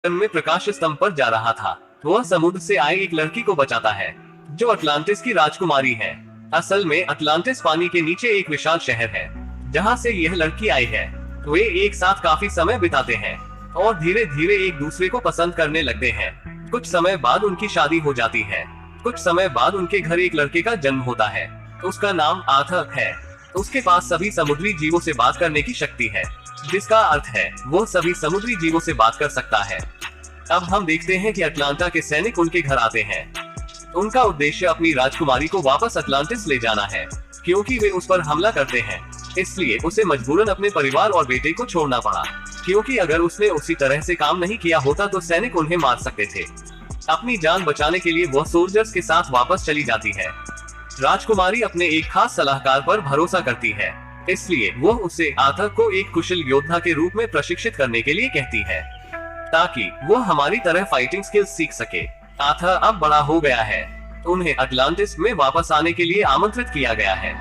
में प्रकाश स्तंभ पर जा रहा था। वह समुद्र से आए एक लड़की को बचाता है जो अटलांटिस की राजकुमारी है। असल में अटलांटिस पानी के नीचे एक विशाल शहर है जहां से यह लड़की आई है। वे एक साथ काफी समय बिताते हैं और धीरे धीरे एक दूसरे को पसंद करने लगते हैं। कुछ समय बाद उनकी शादी हो जाती है। कुछ समय बाद उनके घर एक लड़के का जन्म होता है। उसका नाम आर्थर है। उसके पास सभी समुद्री जीवों से बात करने की शक्ति है, जिसका अर्थ है वो सभी समुद्री जीवों से बात कर सकता है। अब हम देखते हैं कि अटलांटा के सैनिक उनके घर आते हैं। उनका उद्देश्य अपनी राजकुमारी को वापस अटलांटिस ले जाना है, क्योंकि वे उस पर हमला करते हैं। इसलिए उसे मजबूरन अपने परिवार और बेटे को छोड़ना पड़ा, क्योंकि अगर उसने उसी तरह से काम नहीं किया होता तो सैनिक उन्हें मार सकते थे। अपनी जान बचाने के लिए वह सोल्जर्स के साथ वापस चली जाती है। राजकुमारी अपने एक खास सलाहकार पर भरोसा करती है, इसलिए वह उसे आर्थर को एक कुशल योद्धा के रूप में प्रशिक्षित करने के लिए कहती है, ताकि वह हमारी तरह फाइटिंग स्किल्स सीख सके। आर्थर अब बड़ा हो गया है। उन्हें अटलांटिस में वापस आने के लिए आमंत्रित किया गया है।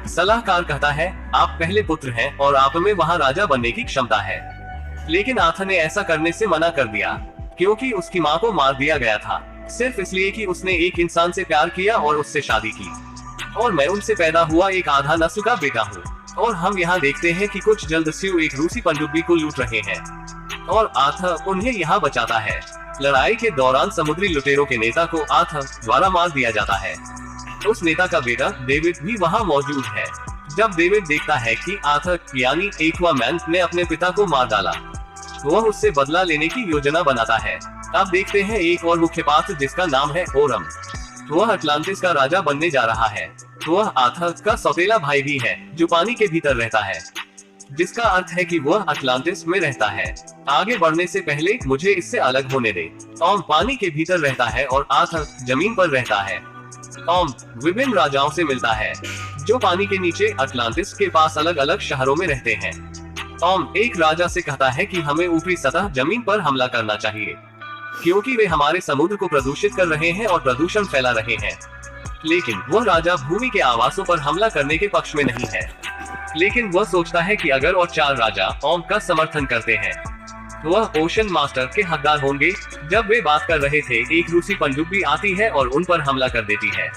सलाहकार कहता है, आप पहले पुत्र हैं और आप में वहाँ राजा बनने की क्षमता है। लेकिन आर्थर ने ऐसा करने से मना कर दिया, क्योंकि उसकी माँ को मार दिया गया था, सिर्फ इसलिए कि उसने एक इंसान से प्यार किया और उससे शादी की। और मैं उनसे पैदा हुआ एक आधा नस्ल का बेटा हूँ। और हम यहाँ देखते हैं कि कुछ जलदस्यु एक रूसी पनडुब्बी को लूट रहे हैं और आर्थर उन्हें यहाँ बचाता है। लड़ाई के दौरान समुद्री लुटेरों के नेता को आर्थर द्वारा मार दिया जाता है। उस नेता का बेटा डेविड भी वहाँ मौजूद है। जब डेविड देखता है कि आर्थर यानी एक्वामैन ने अपने पिता को मार डाला, वह उससे बदला लेने की योजना बनाता है। अब देखते हैं एक और मुख्य पात्र जिसका नाम है ओरम। वह अटलांटिस का राजा बनने जा रहा है। वह आर्थर का सौतेला भाई भी है जो पानी के भीतर रहता है, जिसका अर्थ है कि वह अटलांटिस में रहता है। आगे बढ़ने से पहले मुझे इससे अलग होने दे। टॉम पानी के भीतर रहता है और आर्थर जमीन पर रहता है। टॉम विभिन्न राजाओं से मिलता है जो पानी के नीचे अटलांटिस के पास अलग अलग शहरों में रहते हैं। टॉम एक राजा से कहता है कि हमें ऊपरी सतह जमीन पर हमला करना चाहिए, क्योंकि वे हमारे समुद्र को प्रदूषित कर रहे हैं और प्रदूषण फैला रहे हैं। लेकिन वह राजा भूमि के आवासों पर हमला करने के पक्ष में नहीं है। लेकिन वह सोचता है कि अगर और 4 राजा टॉम का समर्थन करते हैं, वह ओशन मास्टर के हकदार होंगे। जब वे बात कर रहे थे, एक रूसी पनडुब्बी आती है और उन पर हमला कर देती है।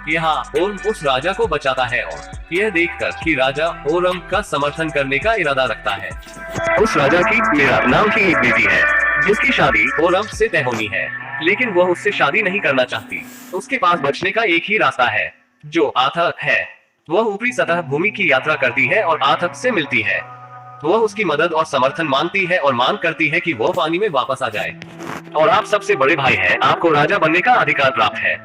यहाँ ओरम उस राजा को बचाता है और यह देखकर कि राजा ओरम का समर्थन करने का इरादा रखता है। उस राजा की मेरा नाम की एक बेटी है जिसकी शादी ओरम से तय होनी है, लेकिन वह उससे शादी नहीं करना चाहती। उसके पास बचने का एक ही रास्ता है, जो आर्थर है। वह ऊपरी सतह भूमि की यात्रा करती है और आर्थर से मिलती है। वह उसकी मदद और समर्थन मांगती है और मांग करती है कि वह पानी में वापस आ जाए। और आप सबसे बड़े भाई हैं, आपको राजा बनने का अधिकार प्राप्त है।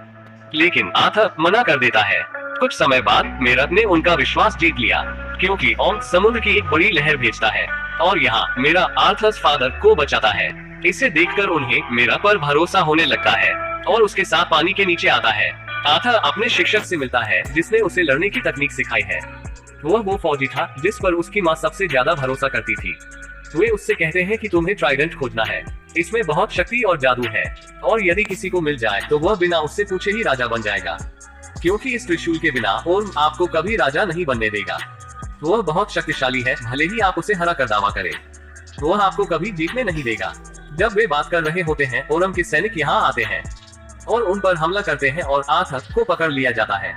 लेकिन आर्थर मना कर देता है। कुछ समय बाद मेरक ने उनका विश्वास जीत लिया, क्योंकि ओम समुद्र की एक बड़ी लहर भेजता है और यहाँ मेरा आर्थर्स फादर को बचाता है। इसे देखकर उन्हें मेरा पर भरोसा होने लगता है और उसके साथ पानी के नीचे आता है। आर्थर अपने शिक्षक से मिलता है जिसने उसे लड़ने की तकनीक सिखाई है। वो फौजी था जिस पर उसकी माँ सबसे ज्यादा भरोसा करती थी। वे उससे कहते हैं कि तुम्हें ट्राइडेंट खोजना है, इसमें बहुत शक्ति और जादू है, और यदि किसी को मिल जाए तो वह बिना उससे पूछे ही राजा बन जाएगा, क्योंकि इस त्रिशूल के बिना ओर्म आपको कभी राजा नहीं बनने देगा। वह बहुत शक्तिशाली है, भले ही आप उसे हरा कर दावा करें, वह आपको कभी जीतने नहीं देगा। जब वे बात कर रहे होते हैं, ओरम के सैनिक यहाँ आते हैं और उन पर हमला करते हैं और आर्थर को पकड़ लिया जाता है।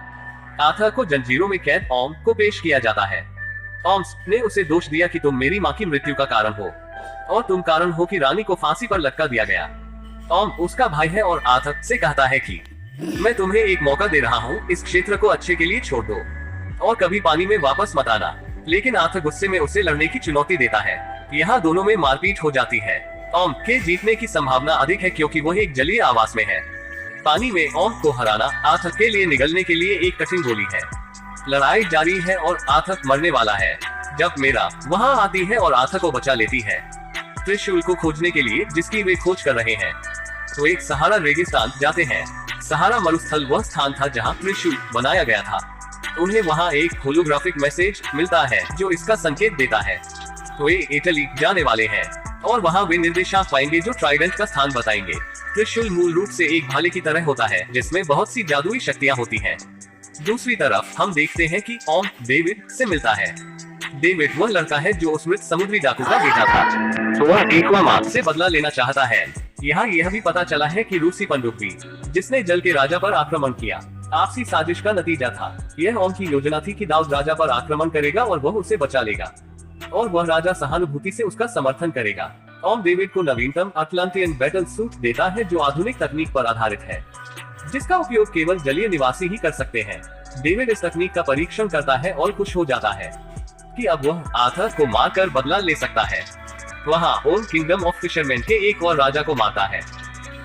आर्थर को जंजीरों में कैद ओम को पेश किया जाता है। ओम ने उसे दोष दिया कि तुम मेरी माँ की मृत्यु का कारण हो और तुम कारण हो कि रानी को फांसी पर लटका दिया गया। ओम उसका भाई है और आर्थर से कहता है कि मैं तुम्हें एक मौका दे रहा हूँ, इस क्षेत्र को अच्छे के लिए छोड़ दो और कभी पानी में वापस मत आना। लेकिन आर्थर गुस्से में उसे लड़ने की चुनौती देता है। यहाँ दोनों में मारपीट हो जाती है। ओम के जीतने की संभावना अधिक है क्योंकि वह एक जलीय आवास में है। पानी में ओम को हराना आर्थर के लिए निगलने के लिए एक कठिन गोली है। लड़ाई जारी है और आर्थर मरने वाला है जब मेरा वहां आती है और आर्थर को बचा लेती है। त्रिशूल को खोजने के लिए जिसकी वे खोज कर रहे हैं, तो एक सहारा रेगिस्तान जाते हैं। सहारा मरुस्थल वह स्थान था जहां त्रिशूल बनाया गया था। उन्हें वहां एक होलोग्राफिक मैसेज मिलता है जो इसका संकेत देता है। तो वे इटली जाने वाले हैं और वहां वे निर्देशांक पाएंगे जो ट्राइडेंट का स्थान बताएंगे। त्रिशूल मूल रूप से एक भाले की तरह होता है जिसमें बहुत सी जादुई शक्तियां होती हैं। दूसरी तरफ हम देखते हैं कि ओम डेविड से मिलता है। डेविड वह लड़का है जो उस मृत समुद्री डाकू का बेटा था। वह एक्वामान से बदला लेना चाहता है। यहाँ यह भी पता चला है कि रूसी पनडुब्बी जिसने जल के राजा पर आक्रमण किया आपसी साजिश का नतीजा था। यह ओम की योजना थी कि दाऊद राजा पर आक्रमण करेगा और वह उसे बचा लेगा और वह राजा सहानुभूति से उसका समर्थन करेगा। ओम डेविड को नवीनतम अटलांटियन बैटल सूट देता है जो आधुनिक तकनीक पर आधारित है जिसका उपयोग केवल जलीय निवासी ही कर सकते हैं। डेविड इस तकनीक का परीक्षण करता है और खुश हो जाता है कि अब वह आर्थर को मारकर बदला ले सकता है। वहाँ ओम किंगडम ऑफ फिशरमैन के एक और राजा को मारता है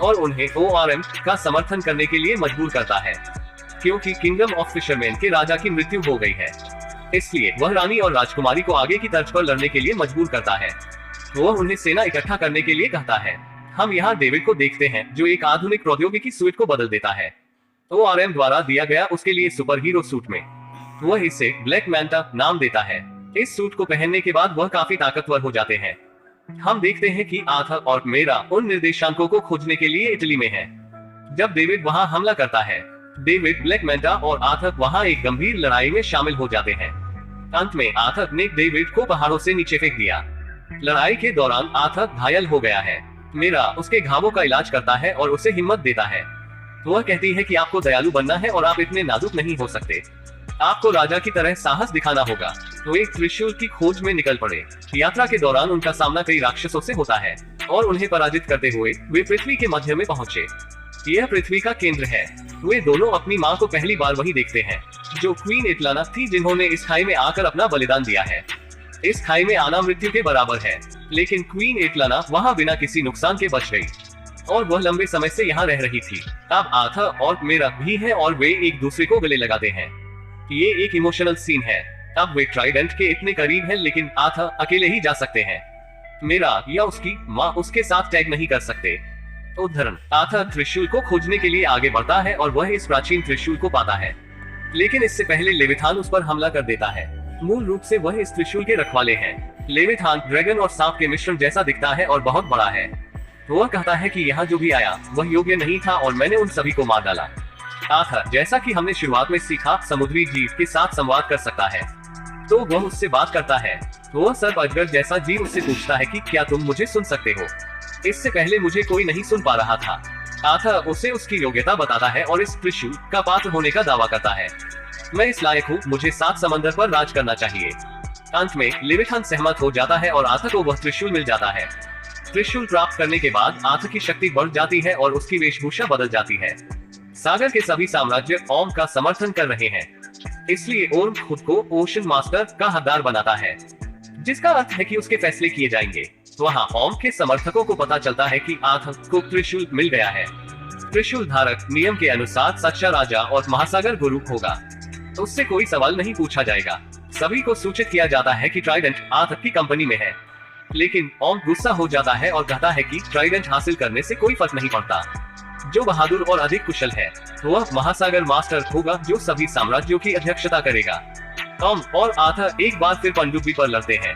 और उन्हें ORM का समर्थन करने के लिए मजबूर करता है क्योंकि किंगडम ऑफ फिशरमैन के राजा की मृत्यु हो गई है। इसलिए वह रानी और राजकुमारी को आगे की तर्ज पर लड़ने के लिए मजबूर करता है। वह उन्हें सेना इकट्ठा करने के लिए कहता है। हम यहाँ डेविड को देखते हैं जो एक आधुनिक प्रौद्योगिकी सूट को बदल देता है ORM द्वारा दिया गया उसके लिए सुपर हीरो सूट में। वह इसे ब्लैक मैंटा नाम देता है। इस सूट को पहनने के बाद वह काफी ताकतवर हो जाते हैं। हम देखते हैं कि आर्थर और मेरा उन निर्देशांकों को खोजने के लिए इटली में है। जब डेविड वहां हमला करता है डेविड, ब्लैक मैंटा और आर्थर वहां एक गंभीर लड़ाई में शामिल हो जाते हैं। अंत में आर्थर ने डेविड को पहाड़ों से नीचे फेंक दिया। लड़ाई के दौरान आर्थर घायल हो गया है। मेरा उसके घावों का इलाज करता है और उसे हिम्मत देता है। वह कहती है कि आपको दयालु बनना है और आप इतने नाजुक नहीं हो सकते। आपको राजा की तरह साहस दिखाना होगा। तो एक त्रिशूल की खोज में निकल पड़े। यात्रा के दौरान उनका सामना कई राक्षसों से होता है और उन्हें पराजित करते हुए वे पृथ्वी के मध्य में पहुंचे। यह पृथ्वी का केंद्र है। वे दोनों अपनी माँ को पहली बार वही देखते हैं जो क्वीन एटलाना थी जिन्होंने इस खाई में आकर अपना बलिदान दिया है। इस खाई में आना मृत्यु के बराबर है, लेकिन क्वीन एटलाना वहाँ बिना किसी नुकसान के बच गई और वह लंबे समय से यहाँ रह रही थी। अब आर्थर और मेरा भी है और वे एक दूसरे को गले लगाते हैं। ये एक इमोशनल सीन है। अब वे ट्राइडेंट के इतने करीब हैं लेकिन आर्थर अकेले ही जा सकते हैं। मेरा या उसकी माँ उसके साथ टैग नहीं कर सकते। उदाहरण, आर्थर त्रिशूल को खोजने के लिए आगे बढ़ता है और वह इस प्राचीन त्रिशूल को पाता है, लेकिन इससे पहले लेविथान उस पर हमला कर देता है। मूल रूप से वह इस त्रिशूल के रखवाले हैं। लेविथान ड्रैगन और सांप के मिश्रण जैसा दिखता है और बहुत बड़ा है। वह कहता है कि यहाँ जो भी आया वह योग्य नहीं था और मैंने उन सभी को मार डाला। आर्थर, जैसा कि हमने शुरुआत में सीखा, समुद्री जीव के साथ संवाद कर सकता है, तो वह उससे बात करता है। वह सर्प अजगर जैसा जीव उससे पूछता है कि क्या तुम मुझे सुन सकते हो? इससे पहले मुझे कोई नहीं सुन पा रहा था। आर्थर उसे उसकी योग्यता बताता है और इस त्रिशूल का पात्र होने का दावा करता है। मैं इस लायक हूँ, मुझे 7 समंदर पर राज करना चाहिए। अंत में लेविथान सहमत हो जाता है और आर्थर को वह त्रिशूल मिल जाता है। त्रिशूल प्राप्त करने के बाद आर्थर की शक्ति बढ़ जाती है और उसकी वेशभूषा बदल जाती है। सागर के सभी साम्राज्य ओम का समर्थन कर रहे हैं, इसलिए ओम खुद को ओशन मास्टर का हकदार बनाता है, जिसका अर्थ है कि उसके फैसले किए जाएंगे। वहाँ ओम के समर्थकों को पता चलता है कि आर्थर को त्रिशूल मिल गया है। त्रिशूल धारक नियम के अनुसार सच्चा राजा और महासागर गुरु होगा, तो उससे कोई सवाल नहीं पूछा जाएगा। सभी को सूचित किया जाता है कि ट्राइडेंट आर्थर की कंपनी में है, लेकिन ओम गुस्सा हो जाता है और कहता है कि ट्राइडेंट हासिल करने से कोई फर्क नहीं पड़ता। जो बहादुर और अधिक कुशल है वह महासागर मास्टर होगा जो सभी साम्राज्यों की अध्यक्षता करेगा। ओम और आर्थर एक बार फिर पनडुब्बी पर लड़ते हैं।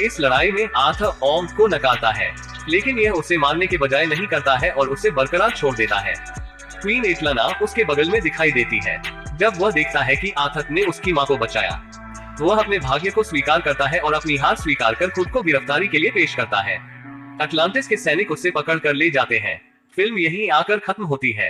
इस लड़ाई में आर्थर ओम को नकारता है, लेकिन यह उसे मारने के बजाय नहीं करता है और उसे बरकरार छोड़ देता है। क्वीन एटलाना उसके बगल में दिखाई देती है। जब वह देखता है कि आर्थर ने उसकी माँ को बचाया, वह अपने भाग्य को स्वीकार करता है और अपनी हार स्वीकार कर खुद को गिरफ्तारी के लिए पेश करता है। अटलांटिस के सैनिक उसे पकड़ कर ले जाते हैं। फिल्म यहीं आकर खत्म होती है।